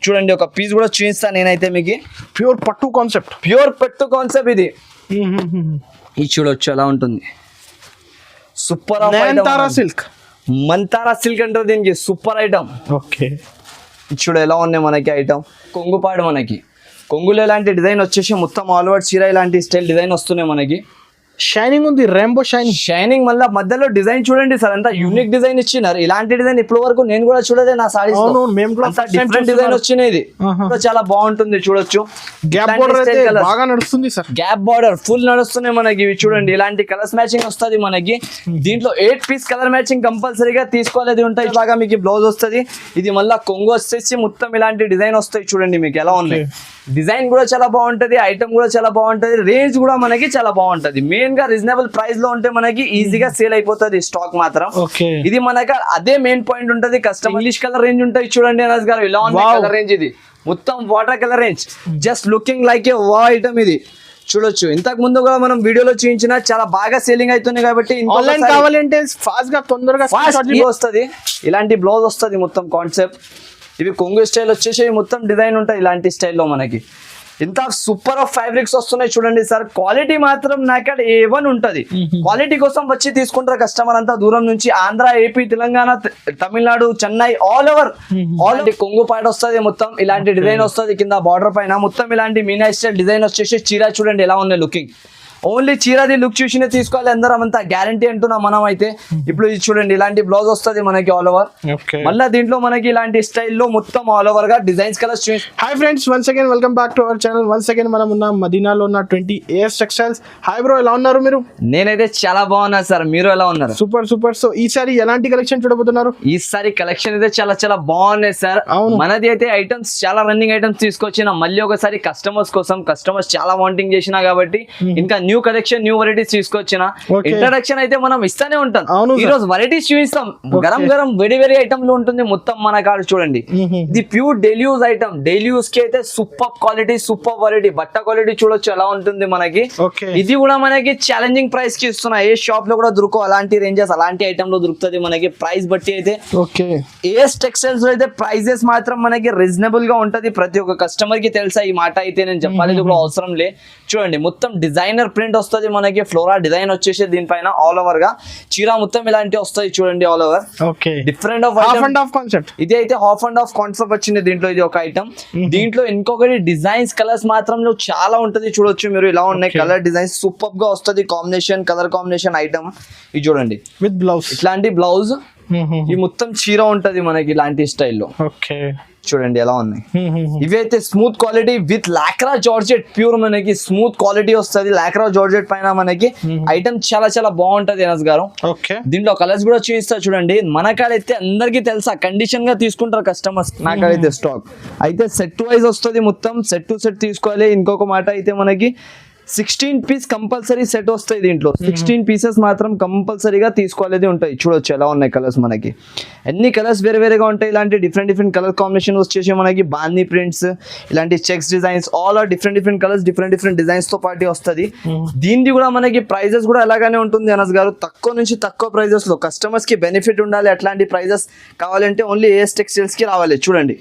చూడండి ఒక పీస్ కూడా చూపిస్తా నేనైతే మీకు. ప్యూర్ పట్టు కాన్సెప్ట్ ఇది ఇది చూడొచ్చు ఎలా ఉంటుంది. సూపర్ మంతారా సిల్క్ అంటారు దీనికి. Super item. ఓకే చూడ ఎలా ఉన్నాయి మనకి ఐటమ్. కొంగుపాడు మనకి. కొంగులో ఇలాంటి డిజైన్ వచ్చేసి మొత్తం ఆల్ ఓవర్ చీర ఇలాంటి స్టైల్ డిజైన్ వస్తున్నాయి మనకి. షైనింగ్ ఉంది, రెయిన్బో షైనింగ్ మళ్ళీ మధ్యలో డిజైన్ చూడండి సార్, అంతా యూనిక్ డిజైన్ ఇచ్చినారు. ఇలాంటి డిజైన్ ఇప్పటి వరకు నేను కూడా చూడలే నా సారీస్. డిఫరెంట్ డిజైన్ వచ్చినాయి. చాలా బాగుంటుంది చూడొచ్చు. గ్యాప్ బోర్డర్ అయితే బాగా నడుస్తుంది సార్. గ్యాప్ బోర్డర్ ఫుల్ నడుస్తున్నాయి మనకి. ఇవి చూడండి ఇలాంటి కలర్స్ మ్యాచింగ్ వస్తుంది మనకి. దీంట్లో 8 పీస్ కలర్ మ్యాచింగ్ కంపల్సరీగా తీసుకోలేదు ఉంటాయి. ఇలాగా మీకు బ్లౌజ్ వస్తుంది. ఇది మళ్ళీ కొంగు వచ్చేసి మొత్తం ఇలాంటి డిజైన్ వస్తాయి. చూడండి మీకు ఎలా ఉన్నాయి. డిజైన్ కూడా చాలా బాగుంటది, ఐటమ్ కూడా చాలా బాగుంటది, రేంజ్ కూడా మనకి చాలా బాగుంటది. మెయిన్ గా రీజనబుల్ ప్రైస్ లో ఉంటే మనకి ఈజీగా సేల్ అయిపోతుంది స్టాక్ మాత్రం. ఇది మనకి అదే మెయిన్ పాయింట్ ఉంటది. కస్టమర్ ఇంగ్లీష్ కలర్ రేంజ్ ఉంటాయి చూడండి అనాజ్ గారు. ఇలా ఉంది కలర్ రేంజ్. ఇది మొత్తం water colour range. Just looking like ఏ వా ఐటమ్. ఇది చూడొచ్చు. ఇంతకు ముందు కూడా మనం వీడియోలో చూపించిన చాలా బాగా సేలింగ్ అవుతుంది కాబట్టి ఆన్లైన్ కావాలంటే ఫాస్ట్ గా తొందరగా వస్తుంది. ఇలాంటి బ్లౌజ్ వస్తుంది మొత్తం కాన్సెప్ట్. ఇవి కొంగు స్టైల్ వచ్చేసి మొత్తం డిజైన్ ఉంటాయి ఇలాంటి స్టైల్లో మనకి. ఇంత సూపర్ ఆఫ్ ఫ్యాబ్రిక్స్ వస్తున్నాయి చూడండి సార్. క్వాలిటీ మాత్రం నాకడ A1 ఉంటది. క్వాలిటీ కోసం వచ్చి తీసుకుంటారు కస్టమర్ అంతా దూరం నుంచి. Andhra, AP, Telangana, Tamil Nadu, Chennai all over కొంగు పాట వస్తుంది. మొత్తం ఇలాంటి డిజైన్ వస్తుంది. కింద బార్డర్ పైన మొత్తం ఇలాంటి మీనా స్టైల్ డిజైన్ వచ్చేసి చీర చూడండి ఎలా ఉంది లుకింగ్. ఓన్లీ చీరది లుక్ చూసినే తీసుకోవాలి అందరం అంతా గ్యారంటీ అంటున్నాం మనం అయితే. ఇప్పుడు ఇది చూడండి ఇలాంటి బ్లౌజ్ వస్తుంది మనకి ఆల్ ఓవర్. మళ్ళీ దీంట్లో మనకి ఇలాంటి స్టైల్లో మొత్తం ఆల్ ఓవర్ గా designs colours. Hi friends, once again welcome back to our channel. Once again మనం ఉన్న మదీనాలో ఉన్న 20 AS టెక్స్టైల్స్. హాయ్ బ్రో, ఎలా ఉన్నారు మీరు? నేనైతే చాలా బాగున్నా సార్, మీరు ఎలా ఉన్నారు? Super super. సో ఈసారి ఎలాంటి కలెక్షన్ చూడబోతున్నారు? ఈసారి కలెక్షన్ అయితే చాలా చాలా బాగున్నాయి సార్. మనది అయితే ఐటమ్స్ చాలా రన్నింగ్ ఐటమ్స్ తీసుకొచ్చిన. మళ్ళీ ఒకసారి కస్టమర్స్ కోసం, కస్టమర్స్ చాలా వాంటింగ్ చేసినా కాబట్టి ఇంకా న్యూ కలెక్షన్, న్యూ వెరైటీస్ తీసుకొచ్చిన. ఇంట్రడక్షన్ అయితే మనం ఇస్తానే ఉంటాం. ఈ రోజు వెరైటీస్ చూపిస్తాం. Garam garam very very item లో ఉంటుంది మొత్తం మన కాడ. చూడండి ఇది pure daily use item. Daily use కి అయితే సూపర్ క్వాలిటీ, సూపర్ వెరైటీ. బట్ట క్వాలిటీ చూడొచ్చు ఎలా ఉంటుంది మనకి. ఇది కూడా మనకి ఛాలెంజింగ్ ప్రైస్ కి ఇస్తున్నా. ఏ షాప్ లో కూడా దొరకవు అలాంటి రేంజెస్, అలాంటి ఐటమ్ లో దొరుకుతుంది మనకి. ప్రైస్ బట్టి అయితే AS టెక్స్టైల్స్ లో అయితే ప్రైజెస్ మాత్రం మనకి రీజనబుల్ గా ఉంటది. ప్రతి ఒక్క కస్టమర్ కి తెలుసా ఈ మాట అయితే, నేను చెప్పాలి కూడా అవసరం లే. చూడండి మొత్తం డిజైనర్ ప్రింట్ వస్తుంది మనకి. ఫ్లోరా డిజైన్ వచ్చేసి దీనిపైన ఆల్ ఓవర్ గా చీర మొత్తం ఇలాంటి వస్తాయి చూడండి all over. Different of concept. ఇది అయితే హాఫ్ అండ్ హాఫ్ కాన్సెప్ట్ వచ్చింది దీంట్లో. ఇది ఒక ఐటమ్. దీంట్లో ఇంకొకటి డిజైన్స్ కలర్స్ మాత్రం చాలా ఉంటది చూడొచ్చు మీరు. ఇలా ఉన్నాయి కలర్ డిజైన్స్ సూపర్ గా వస్తుంది. Combination, colour combination item. ఇది చూడండి విత్ బ్లౌజ్, ఇట్లాంటి బ్లౌజ్. ఈ మొత్తం చీర ఉంటది మనకి ఇలాంటి స్టైల్లో. చూడండి ఎలా ఉన్నాయి. ఇవి అయితే smooth quality with Lakra georgette. Pure మనకి స్మూత్ క్వాలిటీ వస్తుంది. లాక్రా జార్జెట్ పైన మనకి ఐటమ్ చాలా చాలా బాగుంటది అనస్ గారు. దీంట్లో కలర్స్ కూడా చూపిస్తా చూడండి. మన కాడైతే అందరికి తెలుసా, కండిషన్ గా తీసుకుంటారు కస్టమర్స్. నా కాడైతే స్టాక్ అయితే సెట్ వైజ్ వస్తుంది. మొత్తం సెట్ టు సెట్ తీసుకోవాలి. ఇంకొక మాట అయితే మనకి 16 పీస్ కంపల్సరీ సెట్ వస్తాయి దీంట్లో. 16 పీసెస్ మాత్రం కంపల్సరీగా తీసుకోవాలని ఉంటాయి. చూడొచ్చు ఎలా ఉన్నాయి కలర్స్ మనకి. ఎన్ని కలర్స్ వేరే వేరేగా ఉంటాయి. ఇలాంటి డిఫరెంట్ డిఫరెంట్ కలర్ కాంబినేషన్ వచ్చేసి మనకి బాందీ ప్రింట్స్, ఇలాంటి checks designs, all are different different colours, different different designs తో పాటు వస్తుంది. దీనిది కూడా మనకి ప్రైజెస్ కూడా అలాగానే ఉంటుంది అనస్ గారు. తక్కువ నుంచి తక్కువ ప్రైజెస్ లో కస్టమర్స్ కి బెనిఫిట్ ఉండాలి. అట్లాంటి ప్రైజెస్ కావాలంటే ఓన్లీ AS టెక్స్టైల్స్ కి రావాలి. చూడండి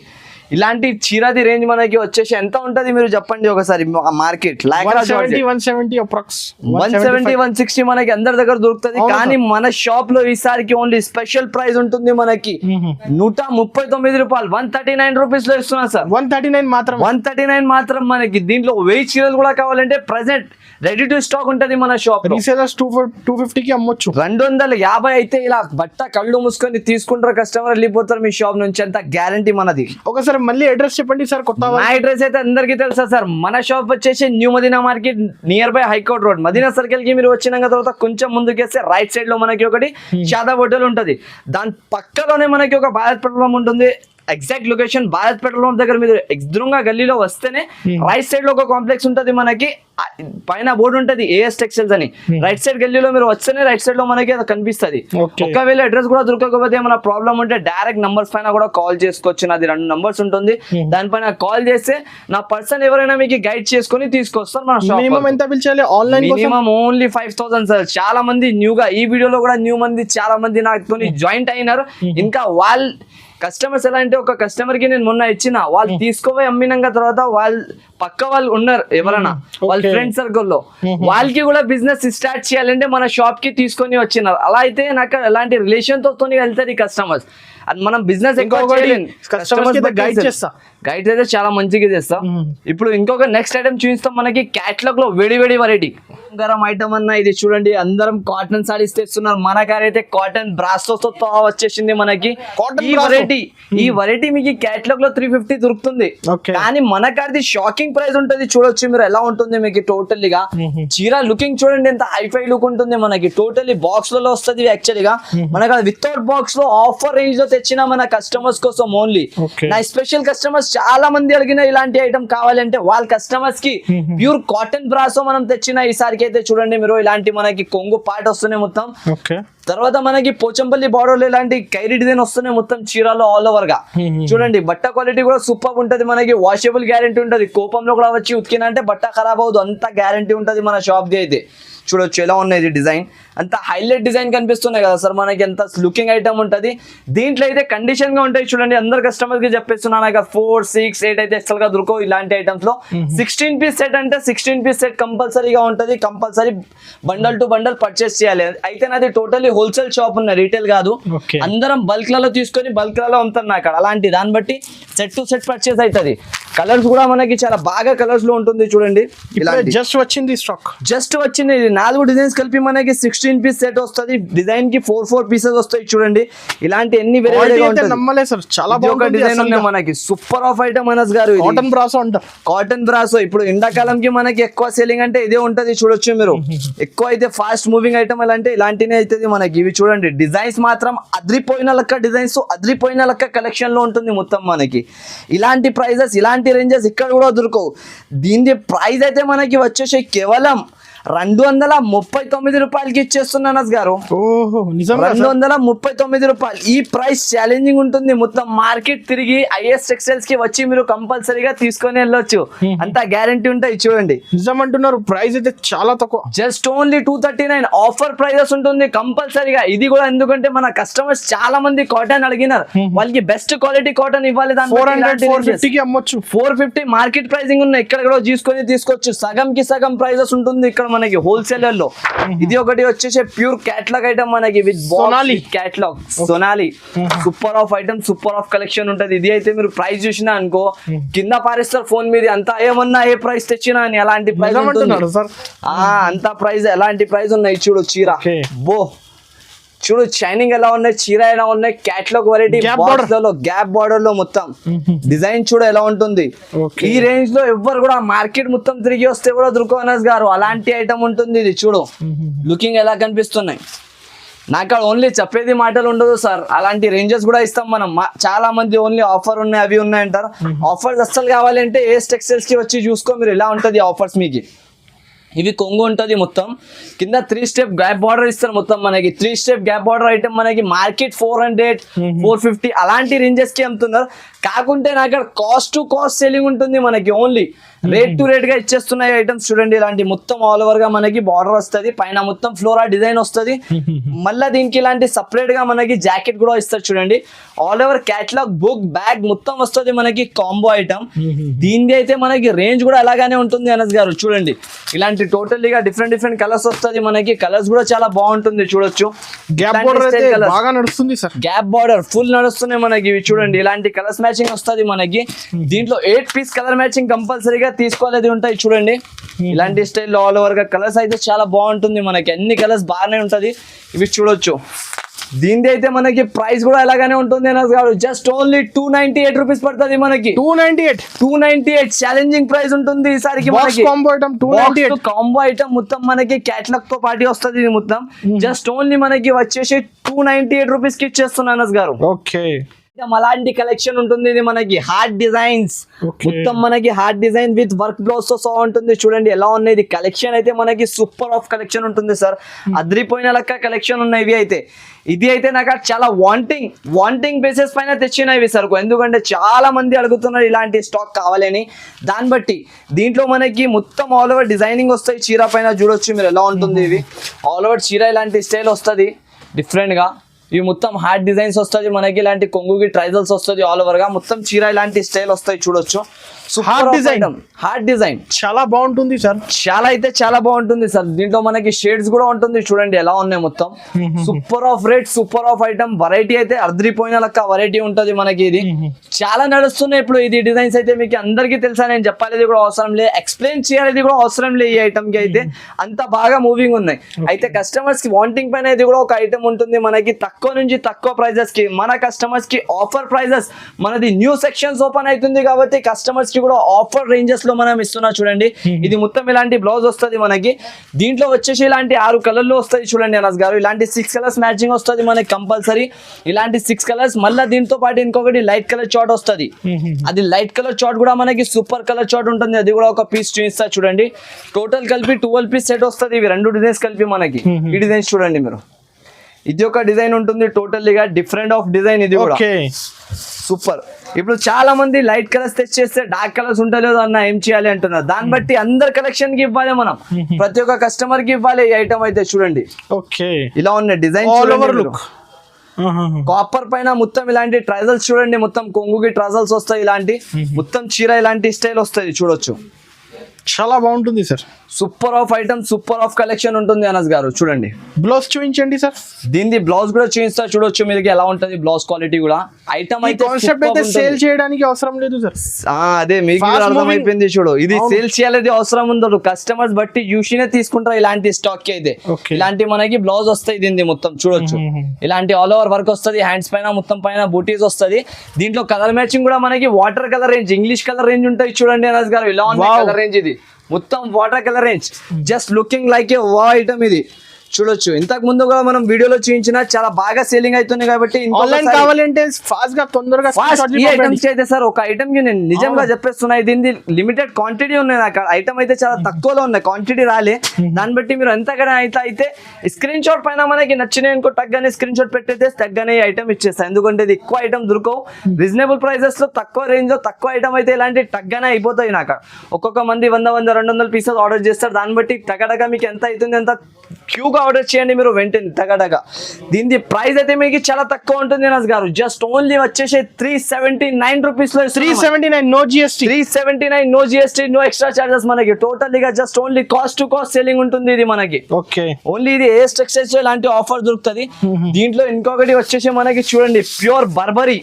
ఇలాంటి చీరది రేంజ్ మనకి వచ్చేసి ఎంత ఉంటది మీరు చెప్పండి ఒకసారి. మార్కెట్ 170 160 మనకి అందరి దగ్గర దొరుకుతుంది. కానీ మన షాప్ లో ఈసారికి ఓన్లీ స్పెషల్ ప్రైస్ ఉంటుంది మనకి 139 రూపాయలు. 139 రూపీస్ లో ఇస్తున్నా సార్. 139 మాత్రం మనకి. దీంట్లో 1000 చీరలు కూడా కావాలంటే ప్రెసెంట్ రెడీ టు స్టాక్ ఉంటది మన షాప్. రీసేలర్స్ 250 కి అమ్మొచ్చు. 250 అయితే ఇలా బట్ట కళ్ళు మూసుకొని తీసుకుంటారు కస్టమర్, వెళ్ళిపోతారు మీ షాప్ నుంచి. అంత గ్యారంటీ మనది. ఒకసారి మళ్ళీ అడ్రస్ చెప్పండి సార్. కొత్త నా అడ్రస్ అయితే అందరికీ తెలుసా సార్. మన షాప్ వచ్చేసి new Madina market, near by high court road. Madina circle కి మీరు వచ్చిన తర్వాత కొంచెం ముందుకేస్తే రైట్ సైడ్ లో మనకి ఒకటి షాదా హోటల్ ఉంటది. దాని పక్కలోనే మనకి ఒక భారత్ పెట్రోల్ ఉంటుంది. ఎగ్జాక్ట్ లొకేషన్ భారత్ పెట్రోల్ దగ్గర మీరు ఎదురుగా గల్లీలో వస్తేనే రైట్ సైడ్ లో ఒక కాంప్లెక్స్ ఉంటది మనకి. పైన బోర్డు ఉంటది AS టెక్స్టైల్స్ అని. రైట్ సైడ్ గల్లీలో మీరు వస్తేనే రైట్ సైడ్ లో మనకి అది కనిపిస్తుంది. ఒకవేళ అడ్రస్ కూడా దొరకకపోతే ఏమైనా ప్రాబ్లం ఉంటే డైరెక్ట్ నంబర్స్ పైన కూడా కాల్ చేసుకోవచ్చు. నాది 2 నంబర్స్ ఉంటుంది. దానిపైన కాల్ చేస్తే నా పర్సన్ ఎవరైనా మీకు గైడ్ చేసుకుని తీసుకొస్తారు మన షాప్. మినిమం ఎంత బిల్ చేయాలి ఆన్లైన్? Minimum only 5000 sir. చాలా మంది న్యూగా ఈ వీడియోలో కూడా చాలా మంది నాతో జాయింట్ అయినారు. ఇంకా వాళ్ళ కస్టమర్స్ ఎలా అంటే, ఒక కస్టమర్ కి నేను మొన్న ఇచ్చిన, వాళ్ళు తీసుకోపోయి అమ్మినాక తర్వాత వాళ్ళు పక్క వాళ్ళు ఉన్నారు ఎవరైనా వాళ్ళ ఫ్రెండ్ సర్కిల్ లో, వాళ్ళకి కూడా బిజినెస్ స్టార్ట్ చేయాలంటే మన షాప్ కి తీసుకొని వచ్చినారు. అలా అయితే నాకు ఎలాంటి రిలేషన్ తో వెళ్తారు ఈ కస్టమర్స్. అది మనం బిజినెస్ గైడ్ అయితే చాలా మంచిగా చేస్తాం. ఇప్పుడు ఇంకొక నెక్స్ట్ ఐటమ్ చూపిస్తాం. మనకి క్యాట్లాగ్ లో వేడి వెరైటీ గరం ఐటమ్ అన్న ఇది చూడండి. అందరం కాటన్ సారీస్ తెస్తున్నారు. మన కార్ అయితే కాటన్ బ్రాసో తో వచ్చేసింది మనకి. ఈ వెరైటీ మీకు క్యాట్లాగ్ లో 350 దొరుకుతుంది. కానీ మన కార్ది షాకింగ్ ప్రైస్ ఉంటుంది. చూడొచ్చు మీరు ఎలా ఉంటుంది మీకు టోటల్లీ గా. చీర లుకింగ్ చూడండి ఎంత హైఫై లుక్ ఉంటుంది మనకి. టోటల్లీ బాక్స్ లలో వస్తుంది యాక్చువల్లీ గా. మనకి వితౌట్ బాక్స్ లో ఆఫర్ రేంజ్ లో తెచ్చిన మన కస్టమర్స్ కోసం ఓన్లీ. నా స్పెషల్ కస్టమర్స్ చాలా మంది అడిగిన ఇలాంటి ఐటమ్ కావాలంటే వాళ్ళ కస్టమర్స్ కి ప్యూర్ కాటన్ బ్రాసో మనం తెచ్చిన ఈసారికి అయితే చూడండి మీరు. ఇలాంటి మనకి కొంగు పార్ట్ వస్తున్నాయి మొత్తం. తర్వాత మనకి పోచంపల్లి బార్డర్ లో ఇలాంటి కైరీ డిజైన్ వస్తున్నాయి మొత్తం చీరలో ఆల్ ఓవర్ గా. చూడండి బట్ట క్వాలిటీ కూడా సూపర్ ఉంటది మనకి. వాషబుల్ గ్యారంటీ ఉంటది. కోపంలో కూడా వచ్చి ఉతికినా అంటే బట్ట ఖరాబ్ అవదు. అంత గ్యారంటీ ఉంటది మన షాప్ ది అయితే. చూడొచ్చు ఎలా ఉన్నాయి డిజైన్. అంత హైలైట్ డిజైన్ కనిపిస్తున్నాయి కదా సార్ మనకి. ఎంత లుకింగ్ ఐటమ్ ఉంటది. దీంట్లో అయితే కండిషన్ గా ఉంటాయి చూడండి. అందరు కస్టమర్ కి చెప్పేస్తున్నాను 4, 6, 8 అయితే ఎక్స్ట్రా గా దొరకవు ఇలాంటి ఐటమ్స్ లో. 16 పీస్ సెట్ అంటే 16 పీస్ సెట్ కంపల్సరీగా ఉంటది. Compulsory bundle to bundle purchase చేయాలి. అయితే నాది టోటల్లీ హోల్సేల్ షాప్ ఉన్న, రీటైల్ కాదు. అందరం బల్క్ లలో తీసుకొని బల్క్ లలో అమ్ముతారు నాకు అలాంటి. దాన్ని బట్టి సెట్ టు సెట్ పర్చేస్ అవుతుంది. కలర్స్ కూడా మనకి చాలా బాగా కలర్స్ లో ఉంటుంది చూడండి. జస్ట్ వచ్చింది స్టాక్, జస్ట్ వచ్చింది. 4 డిజైన్స్ కలిపి మనకి 16 పీస్ సెట్ వస్తుంది. డిజైన్ కి 4 పీసెస్ వస్తాయి చూడండి. ఇలాంటి ఎన్ని డిజైన్ ఉన్నాయి మనకి. సూపర్ ఆఫ్ ఐటమ్ అనస్ గారు. కాటన్ బ్రాసో అంట. కాటన్ బ్రాసో ఇప్పుడు ఎండాకాలం కి మనకి ఎక్కువ సేలింగ్ అంటే ఇదే ఉంటది. చూడొచ్చు మీరు. ఎక్కువ అయితే ఫాస్ట్ మూవింగ్ ఐటమ్ అంటే ఇలాంటినే అవుతుంది మనకి. ఇవి చూడండి డిజైన్స్ మాత్రం అద్రిపోయిన లెక్క డిజైన్స్, అద్రిపోయిన లెక్క కలెక్షన్ లో ఉంటుంది మొత్తం మనకి. ఇలాంటి ప్రైజెస్ ఇలాంటి రేంజెస్ ఇక్కడ కూడా దొరకవు. దీని ప్రైస్ అయితే మనకి వచ్చేసి కేవలం 239 రూపాయలకి ఇచ్చేస్తున్నాను గారు. 239 రూపాయలు. ఈ ప్రైస్ ఛాలెంజింగ్ ఉంటుంది. మొత్తం మార్కెట్ తిరిగి ఐఎస్ టెక్స్టైల్స్ కి వచ్చి మీరు కంపల్సరీగా తీసుకొని వెళ్ళొచ్చు. అంత గ్యారంటీ ఉంటాయి చూడండి. నిజం అంటున్నారు. ప్రైస్ అయితే చాలా తక్కువ. జస్ట్ ఓన్లీ 239 ఆఫర్ ప్రైజెస్ ఉంటుంది కంపల్సరీగా. ఇది కూడా ఎందుకంటే మన కస్టమర్స్ చాలా మంది కాటన్ అడిగినారు. వాళ్ళకి బెస్ట్ క్వాలిటీ కాటన్ ఇవ్వాలి. 450కి అమ్మొచ్చు. 450 మార్కెట్ ప్రైసింగ్ ఉన్నాయి. ఇక్కడ కూడా తీసుకోవచ్చు. సగం కి సగం ప్రైజెస్ ఉంటుంది ఇక్కడ మనకి హోల్సేలర్ లో. ఇది ఒకటి వచ్చేసి ప్యూర్ క్యాట్లాగ్ ఐటమ్ మనకి with Sonali catalogue. Sonali super of item, super of collection ఉంటది. ఇది అయితే మీరు ప్రైస్ చూసినా అనుకో కింద పారేస్తారు ఫోన్ మీద. అంతా ఏమన్నా ఏ ప్రైస్ తెచ్చినా అని అలాంటి ప్రైస్ అంత ప్రైస్ ఎలాంటి ప్రైస్ ఉన్నాయి చూడు. చీర బో చూడు షైనింగ్ ఎలా ఉన్నాయి, చీర ఎలా ఉన్నాయి. క్యాట్లాగ్ వెరైటీ గ్యాప్ బార్డర్ లో మొత్తం డిజైన్ చూడు ఎలా ఉంటుంది. ఈ రేంజ్ లో ఎవ్వరు కూడా మార్కెట్ మొత్తం తిరిగి వస్తే కూడా దొరకనస్ గారు అలాంటి ఐటమ్ ఉంటుంది. ఇది చూడు లుకింగ్ ఎలా కనిపిస్తున్నాయి. నాకు ఓన్లీ చెప్పేది మాటలు ఉండదు సార్. అలాంటి రేంజెస్ కూడా ఇస్తాం మనం. చాలా మంది ఓన్లీ ఆఫర్ ఉన్నాయి అవి ఉన్నాయి అంటారు. ఆఫర్స్ అస్సలు కావాలంటే ఏఎస్ టెక్స్టైల్స్ కి వచ్చి చూసుకో మీరు ఎలా ఉంటుంది ఆఫర్స్ మీకు. ఇవి కొంగు ఉంటుంది మొత్తం. కింద 3 స్టెప్ గ్యాప్ బార్డర్ ఇస్తారు మొత్తం మనకి. 3 స్టెప్ గ్యాప్ బార్డర్ ఐటమ్ మనకి మార్కెట్ 400, 450 అలాంటి రేంజెస్ కి అమ్ముతున్నారు. కాకుంటే నాకు కాస్ట్ టు కాస్ట్ సెల్లింగ్ ఉంటుంది మనకి. ఓన్లీ రేట్ టు రేట్ గా ఇచ్చేస్తున్నాయి ఐటమ్స్ చూడండి. ఇలాంటి మొత్తం ఆల్ ఓవర్ గా మనకి బార్డర్ వస్తుంది. పైన మొత్తం ఫ్లోరా డిజైన్ వస్తుంది. మళ్ళీ దీనికి ఇలాంటి సపరేట్ గా మనకి జాకెట్ కూడా ఇస్తారు చూడండి. All over catalogue book bag మొత్తం వస్తుంది మనకి కాంబో ఐటమ్. దీనిది అయితే మనకి రేంజ్ కూడా అలాగానే ఉంటుంది అనస్ గారు. చూడండి ఇలాంటి టోటల్లీగా డిఫరెంట్ కలర్స్ వస్తుంది మనకి. కలర్స్ కూడా చాలా బాగుంటుంది చూడొచ్చు. గ్యాప్ బార్డర్ బాగా నడుస్తుంది సార్. గ్యాప్ బార్డర్ ఫుల్ నడుస్తున్నాయి మనకి. ఇవి చూడండి ఇలాంటి కలర్స్ మ్యాచింగ్ వస్తుంది మనకి. దీంట్లో 8 పీస్ కలర్ మ్యాచింగ్ కంపల్సరీగా తీసుకోలేదు ఉంటాయి చూడండి. ఇలాంటి స్టైల్ ఆల్ ఓవర్ గా కలర్స్ అయితే చాలా బాగుంటుంది మనకి. అన్ని కలర్స్ బాగానే ఉంటది. ఇవి చూడొచ్చు. దీనిది అయితే మనకి ప్రైస్ కూడా ఎలాగానే ఉంటుంది జస్ట్ ఓన్లీ 298 రూపీస్ పడుతుంది మనకి. 298 ఛాలెంజింగ్ ప్రైస్ ఉంటుంది ఈసారికి మనకి. కాంబో ఐటమ్ మొత్తం మనకి క్యాట్లాగ్ తో పాటు వస్తుంది. ఇది మొత్తం జస్ట్ ఓన్లీ మనకి వచ్చేసి 298 రూపీస్ కి ఇచ్చేస్తున్నాను అనస్ గారు. ఓకే అలాంటి కలెక్షన్ ఉంటుంది. ఇది మనకి హార్ట్ డిజైన్స్ మొత్తం మనకి heart design with work blouse తో ఉంటుంది. చూడండి ఎలా ఉన్నాయి. ఇది కలెక్షన్ అయితే మనకి సూపర్ ఆఫ్ కలెక్షన్ ఉంటుంది సార్. అద్రిపోయిన లెక్క కలెక్షన్ ఉన్నాయి ఇవి అయితే. ఇది అయితే నాకు చాలా వాంటింగ్ బేసిస్ పైన తెచ్చినవి సార్. ఎందుకంటే చాలా మంది అడుగుతున్నారు ఇలాంటి స్టాక్ కావాలని. దాన్ని బట్టి దీంట్లో మనకి మొత్తం ఆల్ ఓవర్ డిజైనింగ్ వస్తాయి. చీర పైన చూడొచ్చు మీరు ఎలా ఉంటుంది. ఇవి ఆల్ ఓవర్ చీర ఇలాంటి స్టైల్ వస్తుంది డిఫరెంట్ గా. ఇవి మొత్తం హార్ట్ డిజైన్స్ వస్తుంది మనకి, ఇలాంటి కొంగుకి ట్రైజల్స్ వస్తుంది ఆల్ ఓవర్ గా, మొత్తం చీర ఇలాంటి స్టైల్ వస్తాయి చూడొచ్చు. హార్ట్ డిజైన్, హార్ట్ డిజైన్ చాలా బాగుంటుంది సార్, చాలా అయితే చాలా బాగుంటుంది సార్. దీంట్లో మనకి షేడ్స్ కూడా ఉంటుంది చూడండి ఎలా ఉన్నాయి మొత్తం. Super of rate, super of item, variety అయితే అర్ధరిపోయిన లెక్క వెరైటీ ఉంటది మనకి. ఇది చాలా నడుస్తున్నాయి ఇప్పుడు ఇది డిజైన్స్ అయితే, మీకు అందరికీ తెలుసా, నేను చెప్పాలి కూడా అవసరం లేదు, ఎక్స్ప్లెయిన్ చేయాలి కూడా అవసరం లేదు. ఈ ఐటమ్ కి అయితే అంత బాగా మూవింగ్ ఉన్నాయి. అయితే కస్టమర్స్ కి వాంటింగ్ పైన ఇది కూడా ఒక ఐటమ్ ఉంటుంది మనకి, తక్కువ నుంచి తక్కువ ప్రైజెస్ కి మన కస్టమర్స్ కి ఆఫర్ ప్రైజెస్. మనది న్యూ సెక్షన్స్ ఓపెన్ అవుతుంది కాబట్టి కస్టమర్స్ కి కూడా ఆఫర్ రేంజెస్ లో మనం ఇస్తున్నా చూడండి. ఇది మొత్తం ఇలాంటి బ్లౌజ్ వస్తుంది మనకి. దీంట్లో వచ్చేసి ఇలాంటి 6 కలర్లు వస్తాయి చూడండి అనస్ గారు. ఇలాంటి 6 కలర్స్ మ్యాచింగ్ వస్తుంది మనకి కంపల్సరీ. ఇలాంటి 6 కలర్స్ మళ్ళీ దీంతో పాటు ఇంకొకటి లైట్ కలర్ చార్ట్ వస్తుంది. అది లైట్ కలర్ చార్ట్ కూడా మనకి సూపర్ కలర్ చార్ట్ ఉంటుంది. అది కూడా ఒక పీస్ చూపిస్తా చూడండి. టోటల్ కలిపి 12 పీస్ సెట్ వస్తుంది. ఇవి 2 డిజైన్స్ కలిపి మనకి. ఈ డిజైన్స్ చూడండి మీరు, ఇది ఒక డిజైన్ ఉంటుంది టోటల్లీగా డిఫరెంట్ ఆఫ్ డిజైన్. ఇది కూడా సూపర్. ఇప్పుడు చాలా మంది లైట్ కలర్స్ తెచ్చేస్తే డార్క్ కలర్స్ ఉంటలేదు అన్న, ఏం చేయాలి అంటున్నారు. దాన్ని బట్టి అందరు కలెక్షన్ కి ఇవ్వాలి మనం, ప్రతి ఒక్క కస్టమర్ కి ఇవ్వాలి ఈ ఐటమ్ అయితే చూడండి. ఓకే, ఇలా ఉన్నాయి డిజైన్, కాపర్ పైన మొత్తం ఇలాంటి ట్రైజల్స్ చూడండి, మొత్తం కొంగుకి ట్రైజల్స్ వస్తాయి. ఇలాంటి మొత్తం చీర ఇలాంటి స్టైల్ వస్తుంది చూడొచ్చు. చాలా బాగుంటుంది sir, super of item, super of collection ఉంటుంది అనస్ గారు. చూడండి బ్లౌజ్ చూపించండి సార్. దీని బ్లౌజ్ కూడా చూపిస్తా చూడొచ్చు మీకు ఎలా ఉంటది బ్లౌజ్ క్వాలిటీ కూడా. ఐటమ్ అయితే కాన్సెప్ట్ అయితే సేల్ చేయడానికి అవసరం లేదు సార్. అదే మీకు అర్థమైపోయింది చూడు, ఇది సేల్ చేయాలి అవసరం ఉండదు, కస్టమర్స్ బట్టి యూషినే తీసుకుంటారు ఇలాంటి స్టాక్ కి. అయితే ఇలాంటి మనకి బ్లౌజ్ వస్తాయి దీన్ని మొత్తం చూడొచ్చు. ఇలాంటి ఆల్ ఓవర్ వర్క్ వస్తుంది, హ్యాండ్స్ పైన మొత్తం పైన బూటీస్ వస్తుంది. దీంట్లో కలర్ మ్యాచింగ్ కూడా మనకి water colour range, English colour range ఉంటాయి చూడండి అనస్ గారు. ఇలా ఉంది కలర్ రేంజ్, ఇది మొత్తం water colour range, just looking like ఏ వా ఐటమ్ ఇది చూడొచ్చు. ఇంతకు ముందు కూడా మనం వీడియోలో చూపించిన చాలా బాగా సేలింగ్ అవుతుంది కాబట్టి ఆన్లైన్ కావాలంటే ఫాస్ట్ గా తొందరగా ఈ ఐటమ్స్ అయితే సార్ ఒక ఐటమ్ కి నేను నిజంగా చెప్పేస్తున్నా, దీన్ని లిమిటెడ్ క్వాంటిటీ ఉన్నాయి నాకు. ఐటమ్ అయితే చాలా తక్కువలో ఉన్నాయి, క్వాంటిటీ రాలే. దాన్ని బట్టి మీరు ఎంతగానే అయితే స్క్రీన్ షాట్ పైన మనకి నచ్చినాయి అనుకో తగ్గనే స్క్రీన్ షాట్ పెట్టేస్తే తగ్గనే ఐటమ్ ఇచ్చేస్తాను. ఎందుకంటే ఇది ఎక్కువ ఐటమ్ దొరకవు, రీజనబుల్ ప్రైసెస్ లో తక్కువ రేంజ్ లో తక్కువ ఐటమ్ అయితే ఇలాంటి తగ్గనే అయిపోతాయి నాకు. ఒక్కొక్క మంది 100-200 పీసెస్ ఆర్డర్ చేస్తారు, దాన్ని బట్టి టగటగా మీకు ఎంత అవుతుంది ఎంత క్యూగా ఆర్డర్ చేయండి మీరు వెంటనే టగటగా. దీని ప్రైస్ అయితే మీకు చాలా తక్కువ ఉంటుంది అనస్ గారు. జస్ట్ ఓన్లీ వచ్చేసి 379 రూపీస్ లో, 379 no GST, 379 no GST, no extra charges మనకి. టోటల్లీగా just only cost to cost selling ఉంటుంది ఇది మనకి. ఓకే, ఓన్లీ ఇది ఏఎస్ టెక్స్టైల్స్ లో ఇలాంటి ఆఫర్ దొరుకుతుంది. దీంట్లో ఇంకొకటి వచ్చేసి మనకి చూడండి ప్యూర్ బర్బరీ,